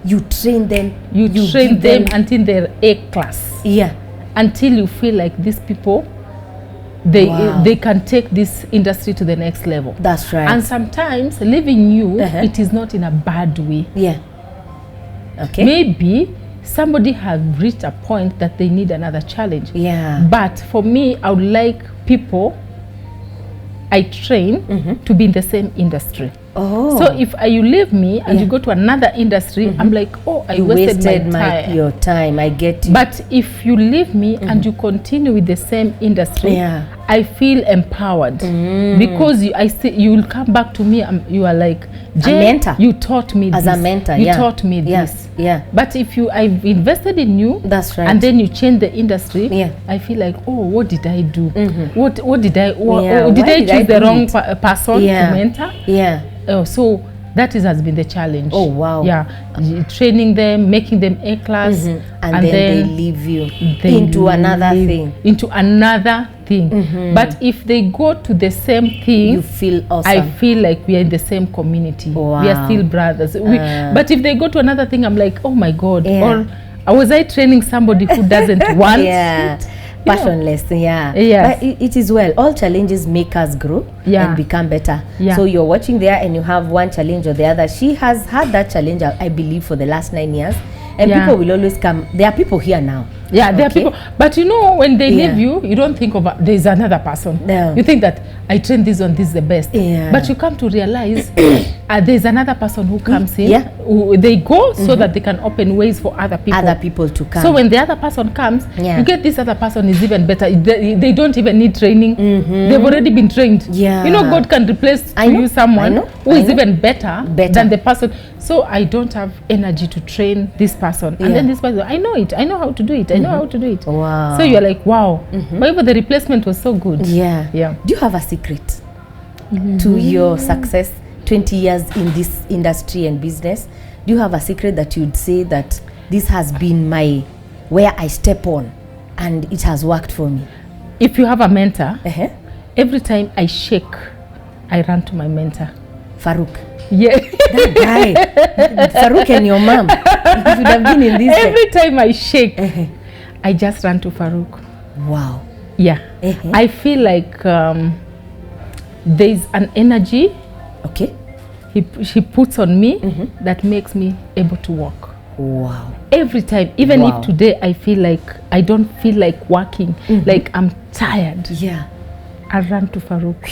A: You train them.
B: You train them until they're A class.
A: Yeah.
B: Until you feel like these people, they can take this industry to the next level.
A: That's right.
B: And sometimes leaving you, it is not in a bad way.
A: Yeah. Okay.
B: Maybe somebody have reached a point that they need another challenge.
A: Yeah.
B: But for me, I would like people I train to be in the same industry.
A: Oh.
B: So if you leave me and you go to another industry, I'm like, oh, I wasted
A: your time. I get you.
B: But if you leave me and you continue with the same industry, I feel empowered because you will come back to me. You are like, Jay,
A: a mentor.
B: You taught me
A: as
B: this.
A: a mentor.
B: You taught me this.
A: Yeah.
B: But if I've invested in you,
A: that's right,
B: and then you change the industry, I feel like, oh, what did I do? What did I? Did I choose the wrong person to mentor?
A: Yeah.
B: Oh, so that has been the challenge.
A: Oh wow.
B: Yeah, training them, making them A class,
A: and then they leave you into another thing. But if they go to the same thing, you feel awesome.
B: I feel like we are in the same community.
A: Wow.
B: We are still brothers. But if they go to another thing, I'm like, oh my God. Or was I training somebody who doesn't want it?
A: Passionless, But it is well. All challenges make us grow and become better. So you're watching there and you have one challenge or the other. She has had that challenge, I believe, for the last 9 years. And people will always come. There are people here now.
B: Yeah, there are people. But you know, when they leave you, you don't think of there's another person.
A: No.
B: You think that I trained this one, this is the best. But you come to realize there's another person who comes in. They go so that they can open ways for other people
A: to come.
B: So when the other person comes, you get this other person is even better. They don't even need training. They've already been trained. You know, God can replace you someone who is even better than the person. So I don't have energy to train this person. And then this person, I know it. I know how to do it. I know how to do it.
A: Wow.
B: So you're like, wow. However, the replacement was so good.
A: Yeah. Do you have a secret to your success? 20 years in this industry and business. Do you have a secret that you'd say that this has been where I step on and it has worked for me?
B: If you have a mentor, every time I shake, I run to my mentor.
A: Farouk.
B: Yeah.
A: That guy. Farouk and your mom. You should have been in this.
B: Every time I shake, I just run to Farouk.
A: Wow.
B: Yeah. I feel like there's an energy he puts on me that makes me able to work.
A: Wow.
B: Every time, even if today I feel like I don't feel like working, like I'm tired, I run to Farouk.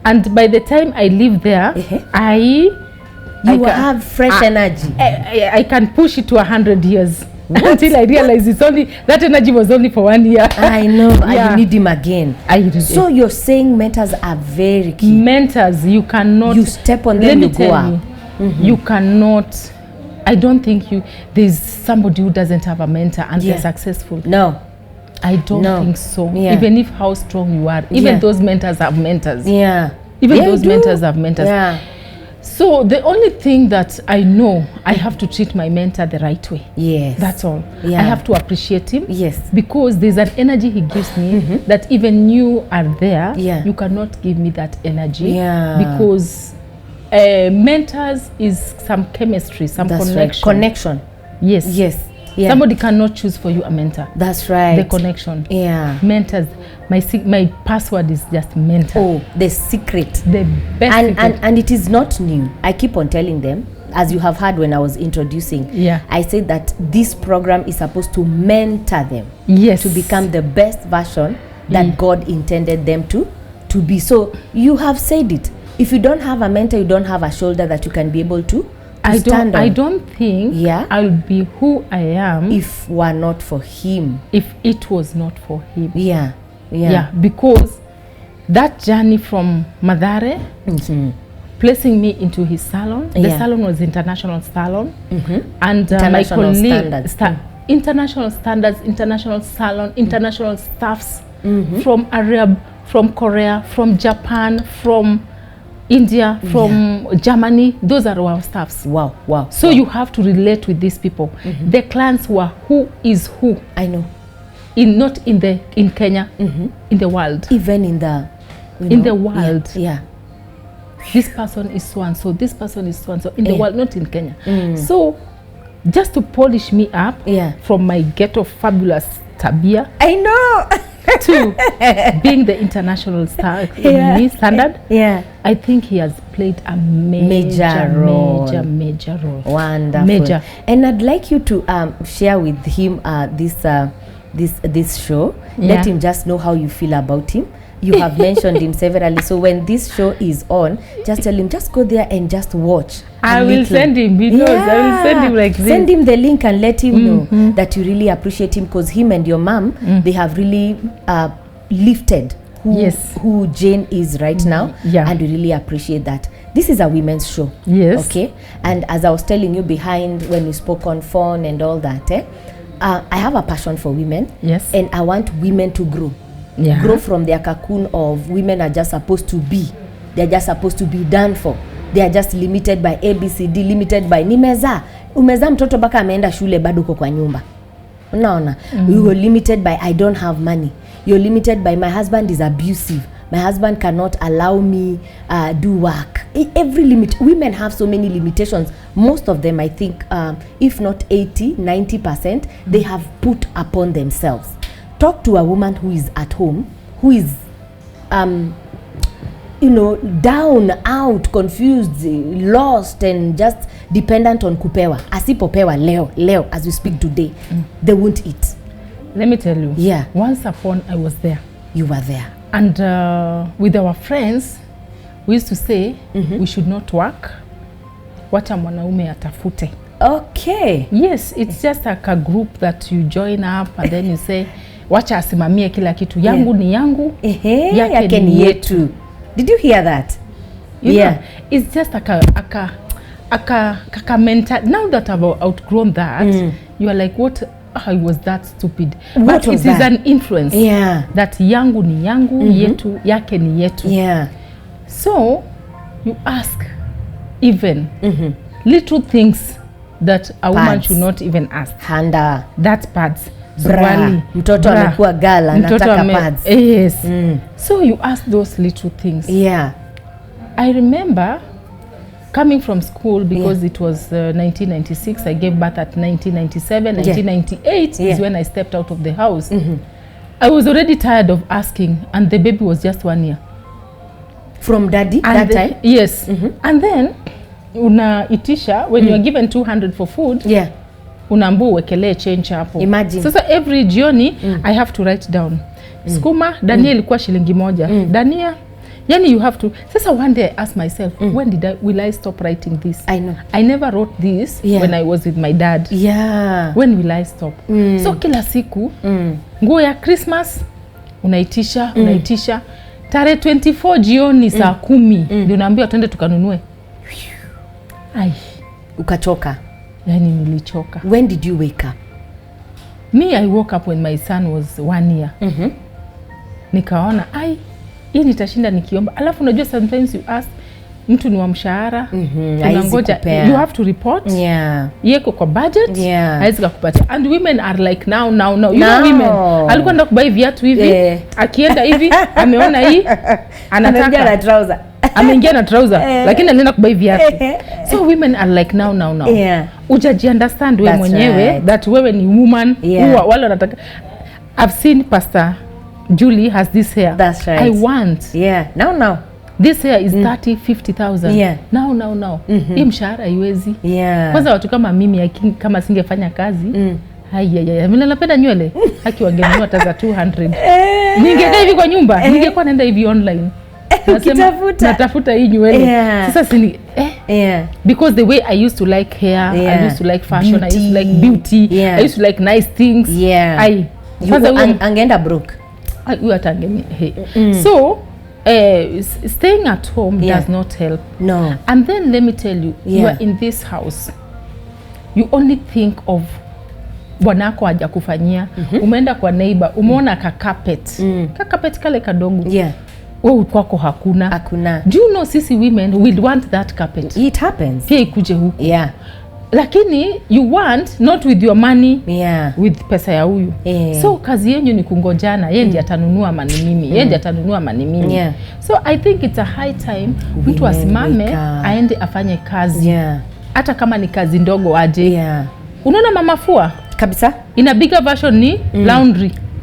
B: And by the time I leave there, I
A: have fresh energy.
B: I can push it to 100 years. Until I realize that energy was only for 1 year.
A: I know. You need him again. So you're saying mentors are very key.
B: Mentors, you cannot.
A: You step on them, you go up.
B: You cannot. I don't think there's somebody who doesn't have a mentor and they're successful.
A: No.
B: I don't think so. Even if how strong you are, even those mentors have mentors. Even those mentors have mentors. So the only thing that I know, I have to treat my mentor the right way. That's all. I have to appreciate him. Because there's an energy he gives me that even you are there, you cannot give me that energy. Because mentors is some chemistry, some connection. Yes. Somebody cannot choose for you a mentor.
A: That's right.
B: The connection. Mentors. My password is just mentor.
A: Oh, the secret.
B: The best secret.
A: And it is not new. I keep on telling them, as you have heard when I was introducing. I said that this program is supposed to mentor them. To become the best version that God intended them to be. So you have said it. If you don't have a mentor, you don't have a shoulder that you can be able to stand on.
B: I don't think I'll be who I am
A: if were not for him.
B: If it was not for him.
A: Yeah.
B: Because that journey from Mathare, placing me into his salon. The salon was international salon, and my colleague international standards, international salon, international staffs from Arab, from Korea, from Japan, from India, from Germany. Those are our staffs.
A: Wow.
B: So you have to relate with these people. The clients were who is who.
A: I know.
B: Not in Kenya, in the world.
A: Even in the
B: in the world.
A: Yeah.
B: This person is so and so. This person is so and so in the world, not in Kenya. So just to polish me up from my ghetto fabulous tabia.
A: I know.
B: To being the international standard. I think he has played a major role.
A: Wonderful.
B: Major.
A: And I'd like you to share with him this show. Let him just know how you feel about him. You have mentioned him severally, so when this show is on, just tell him, just go there and just watch.
B: I will send him videos. I will send him like this.
A: Send him the link and let him know that you really appreciate him, because him and your mom, they have really lifted who Jayne is right now, and we really appreciate that. This is a women's show. Okay, and as I was telling you behind when we spoke on phone and all that, I have a passion for women, and I want women to grow. Grow from their cocoon of women are just supposed to be. They're just supposed to be done for. They are just limited by ABCD, limited by umeza mtoto baka ameenda shule bado uko kwa nyumba. Unaona? You were limited by I don't have money. You're limited by my husband is abusive. My husband cannot allow me do work. Every limit. Women have so many limitations. Most of them, I think, if not 80-90%, they have put upon themselves. Talk to a woman who is at home, who is, down, out, confused, lost, and just dependent on kupewa. Asipopewa leo, as we speak today, they won't eat.
B: Let me tell you. Once upon I was there.
A: You were there.
B: And with our friends, we used to say, we should not work. Wacha mwanaume atafute.
A: Okay.
B: Yes, it's just like a group that you join up and then you say, wacha asimamie kila kitu. Yangu ni yangu, yake ni yetu.
A: Did you hear that?
B: You know, it's just like a mental. Now that I've outgrown that, you are like, what? I was that stupid. But it is an influence. That yangu ni yangu, yetu, yake ni yetu. So, you ask even little things that a woman should not even ask.
A: Handa.
B: That's pads.
A: Mtoto amekuwa gala, nataka pads.
B: Yes. So you ask those little things. I remember coming from school because it was 1996. I gave birth at 1997. 1998 is when I stepped out of the house. I was already tired of asking, and the baby was just 1 year.
A: From daddy that time?
B: Yes. And then unaitisha when you are given 200 for food. Unaambiwa uwekelee change hapo.
A: Imagine.
B: Sasa every jioni I have to write down. Skuma dania ilikuwa shilingi moja. Dania, yani you have to. Sasa one day I asked myself, when will I stop writing this?
A: I know.
B: I never wrote this when I was with my dad. When will I stop? So kila siku nguo ya Christmas unaitisha. Tarehe 24 jioni saa 10 ndio naambiwa twende tukanunue.
A: Ukachoka.
B: Yani nilichoka.
A: When did you wake up?
B: Me, I woke up when my son was 1 year. Nikaona, hii nitashinda nikiomba. Alafu unajua sometimes you ask, mtu ni wa mshahara, unangoja, you have to report. Yeko kwa budget, haizi kukupatia. And women are like now. You know women, alikuwa ndo kubai viatu hivi, akienda hivi, ameona hii, anataka
A: na trouser.
B: Ameingia na trouser, lakini anaenda kubai viatu. So women are like now. Ujaji understand wewe mwenyewe that wewe ni woman, wale wanataka. I've seen Pastor Julie has this hair.
A: That's right.
B: I want.
A: Now.
B: This hair is 30-50,000. Now. Hii mshahara haiwezi. Kwanza watu kama mimi kama singefanya kazi. Mimi napenda nywele. Haki wangenunua hata za 200. Ningeenda hivi kwa nyumba, ningekuwa naenda hivi online. natafuta hii nywele. Sasa sini because the way I used to like hair, I used to like fashion, beauty. I used to like beauty, I used to like nice things.
A: Angeenda broke.
B: You atangeni. So staying at home does not help.
A: No.
B: And then let me tell you, you are in this house. You only think of bwanako haja kufanyia. Umeenda kwa neighbor, umeona ka carpet. Ka carpet kale kadogo. Wewe kwako hakuna. Do you know sisi women will want that carpet?
A: It happens.
B: Pia ikuje huku. Lakini you want not with your money, with pesa ya huyu. So kazi yenyu ni kungojana, yeye ndiye atanunua mani mimi, yeye ndiye atanunua mani mimi. So I think it's a high time mtu asimame aende afanye kazi. Hata kama ni kazi ndogo aje. Unaona mama fua? Kabisa. Ina bigger version ni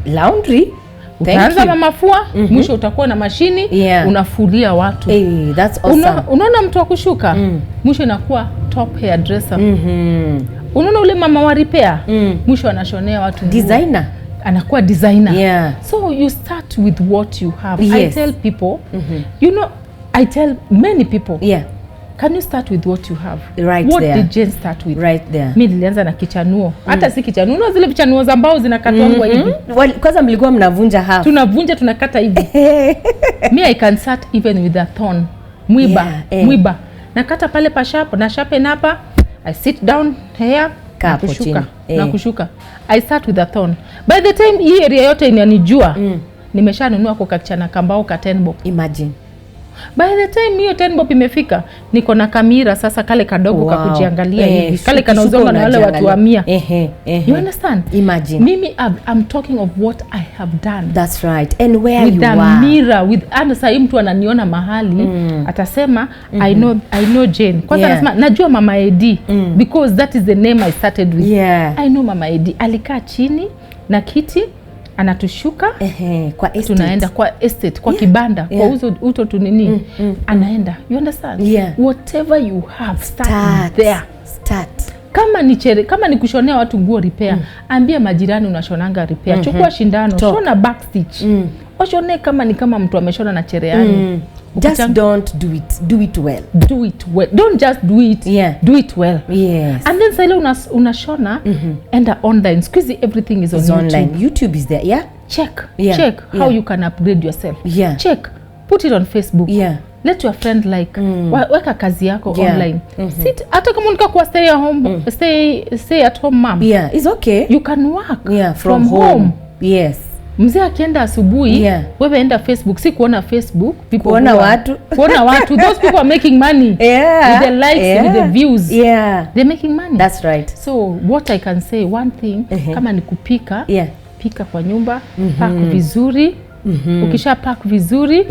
B: laundry. Utaanza mama fua, mwisho utakuwa na mashini, unafulia watu.
A: That's awesome.
B: Unaona mtu wa kushuka, mwisho inakuwa top hairdresser. Unaona ule mama wa repair, mwisho anashonea watu.
A: Designer.
B: Anakuwa designer. So you start with what you have. I tell people, you know, I tell many people, can you start with what you have? What did Jayne start with? Mimi nilianza na kichanuo. Hata si kichanuo, zile vichanuo za mbao zinakatwa hivi.
A: Kwanza mlikuwa mnavunja half.
B: Tunavunja tunakata hivi. Me I can start even with a thorn. Mwiba. Nakata pale pa sharp, na sharpen hapa. I sit down here, kushuka. I start with a thorn. By the time hii area yote inanijua, nimeshanunua kwa kichana kambao ka 10 bob.
A: Imagine.
B: By the time hiyo 10 bob imefika, niko na kamera sasa kale kadogo kakujiangalia hivi. Kale kanauzwa na wale watu wa 100. You understand?
A: Imagine.
B: Mimi I'm talking of what I have done.
A: That's right. And where
B: with
A: you are.
B: With the mirror, with sasa mtu ananiona mahali, atasema I know Jayne. Kwanza anasema najua Mama Edi because that is the name I started with. I know Mama Edi. Alikaa chini na kiti anatushuka
A: kwa estate.
B: Tunaenda kwa estate, kwa kibanda, kwa uto tunini. Anaenda. You understand? Whatever you have, start there. Kama ni kushonea watu nguo repair, ambia majirani unashonanga repair. Chukua shindano, shona backstitch. Washone kama ni kama mtu ameshona na cherehani.
A: Just don't do it. Do it well.
B: Don't just do it. Do it well. And then sasa unashona enda online. Squeeze everything is on
A: online. YouTube is there.
B: Check how you can upgrade yourself. Check. Put it on Facebook. Let your friend like weka kazi yako online. Sit hata kama unika kwa stay at home, stay at home mom.
A: It's okay.
B: You can work from home. Mzee akienda asubuhi, wewe enda Facebook, si kuona Facebook,
A: kuona watu.
B: Those people are making money. With the likes, with the views. They're making money.
A: That's right.
B: So what I can say, one thing, kama ni kupika, pika kwa nyumba, pack vizuri. Ukisha pack vizuri,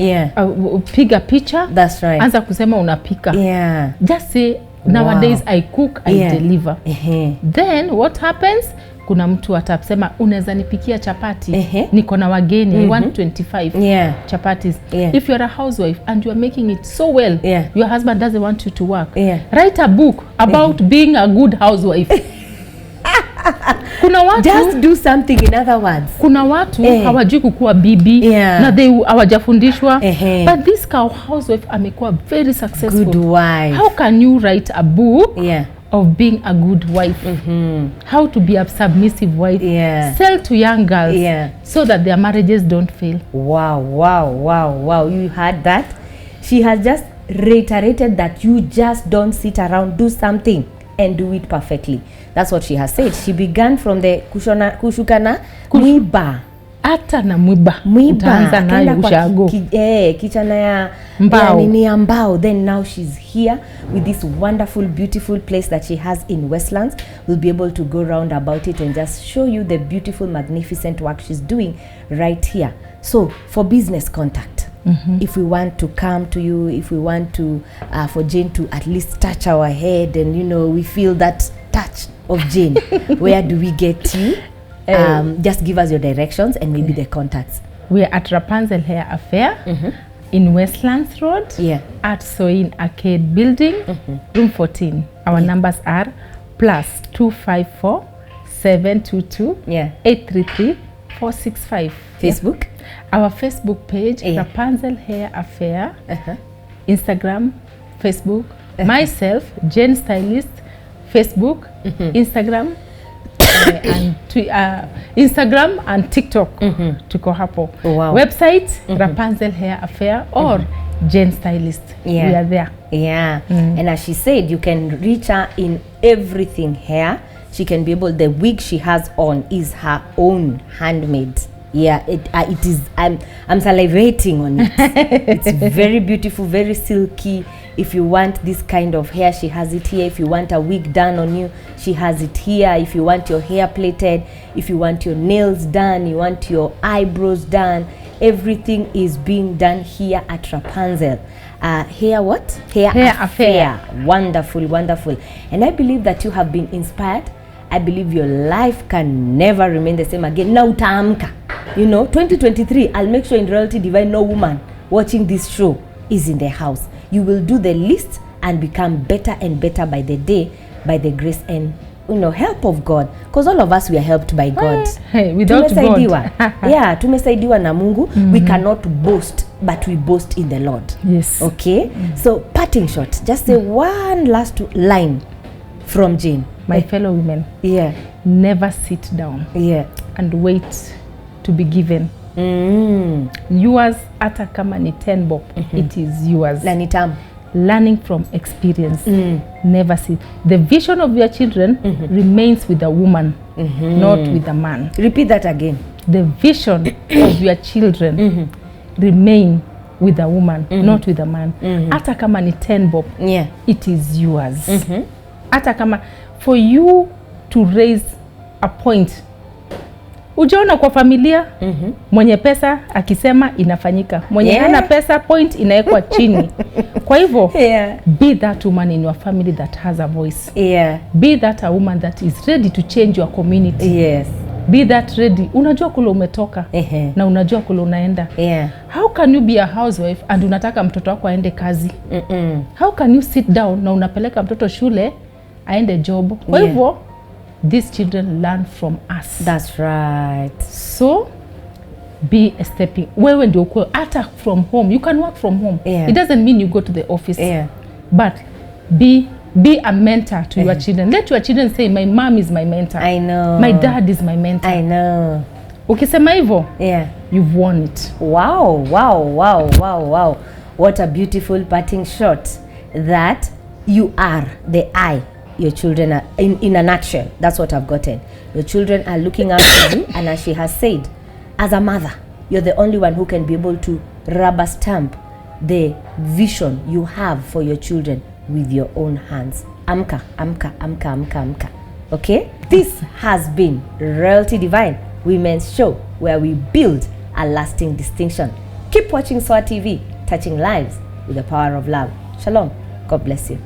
B: piga picha.
A: That's right.
B: Anza kusema unapika. Just say, nowadays I cook, I deliver. Then what happens? Kuna mtu atasema unaweza nipikia chapati, niko na wageni, I want 25 chapatis. If you are a housewife and you are making it so well, your husband doesn't want you to work, write a book about being a good housewife. Kuna watu
A: just do something, in other words.
B: Kuna watu hawajui kukuwa bibi na hawajafundishwa, but this housewife amekuwa very successful.
A: Good wife.
B: How can you write a book of being a good wife? How to be a submissive wife? Sell to young girls so that their marriages don't fail. Wow. You heard that? She has just reiterated that you just don't sit around, do something and do it perfectly. That's what she has said. She began from the kushukana mwiba. Hata na mwiba.
A: Utaanza nayo ushago. Kichana ya mbao. Then now she's here with this wonderful, beautiful place that she has in Westlands. We'll be able to go round about it and just show you the beautiful, magnificent work she's doing right here. So for business contact, if we want to come to you, if we want to for Jayne to at least touch our head and we feel that touch of Jayne, where do we get you? Just give us your directions and maybe the contacts.
B: We are at Rapunzel Hair Affair in Westlands Road at Soin Arcade Building, room 14. Our numbers are +254 722 833 465.
A: Facebook?
B: Yeah. Our Facebook page, Rapunzel Hair Affair. Instagram, Facebook. Myself, Jayne Stylist, Facebook, Instagram, Instagram and TikTok. Tuko hapo.
A: Wow.
B: Website, Rapunzel Hair Affair or Jayne Stylist. We are there.
A: Yeah. And as she said, you can reach her in everything hair. She can be able, the wig she has on is her own handmade. Yeah, it is. I'm salivating on it. It's very beautiful, very silky. If you want this kind of hair, she has it here. If you want a wig done on you, she has it here. If you want your hair plaited, if you want your nails done, you want your eyebrows done, everything is being done here at Rapunzel. Hair what? Hair Affair. Wonderful, wonderful. And I believe that you have been inspired. I believe your life can never remain the same again. Now utaamka. You know, 2023, I'll make sure in Reality Divine no woman watching this show is in the house. You will do the least and become better and better by the day, by the grace and help of God. Because all of us, we are helped by God.
B: Hey, without God.
A: Yeah, tumesaidiwa na Mungu. We cannot boast, but we boast in the Lord.
B: Yes.
A: Okay? So, parting shot. Just say one last line from Jayne.
B: My fellow women.
A: Yeah.
B: Never sit down.
A: Yeah.
B: And wait to be given. Yours, hata kama ni 10 bob, it is yours.
A: Na ni tamu.
B: Learning from experience. Never sit. The vision of your children remains with a woman, not with a man.
A: Repeat that again.
B: The vision of your children remain with a woman, not with a man. Hata kama ni 10 bob, it is yours. Hata kama for you to raise a point. Ujaona kwa familia, mwenye pesa akisema inafanyika. Mwenye hana pesa, point inaekwa chini. Kwa hivyo, be that woman in your family that has a voice. Be that a woman that is ready to change your community.
A: Yes.
B: Be that ready. Unajua kule umetoka na unajua kule unaenda. How can you be a housewife and unataka mtoto wako aende kazi? How can you sit down na unapeleka mtoto shule aende job? Kwa hivyo, these children learn from us.
A: That's right.
B: So, be a stepping. Wewe ndio uko hata from home. You can work from home. It doesn't mean you go to the office. But be a mentor to your children. Let your children say, my mom is my mentor.
A: I know.
B: My dad is my mentor.
A: I know.
B: Ukisema hivyo, you've won it.
A: Wow, wow, wow, wow, wow. What a beautiful parting shot that you are the eye. Your children are, in a nutshell, that's what I've gotten. Your children are looking up to you, and as she has said, as a mother, you're the only one who can be able to rubber stamp the vision you have for your children with your own hands. Amka, amka, amka, amka, amka. Okay? This has been Reality Divine Women's Show, where we build a lasting distinction. Keep watching SOATV, touching lives with the power of love. Shalom. God bless you.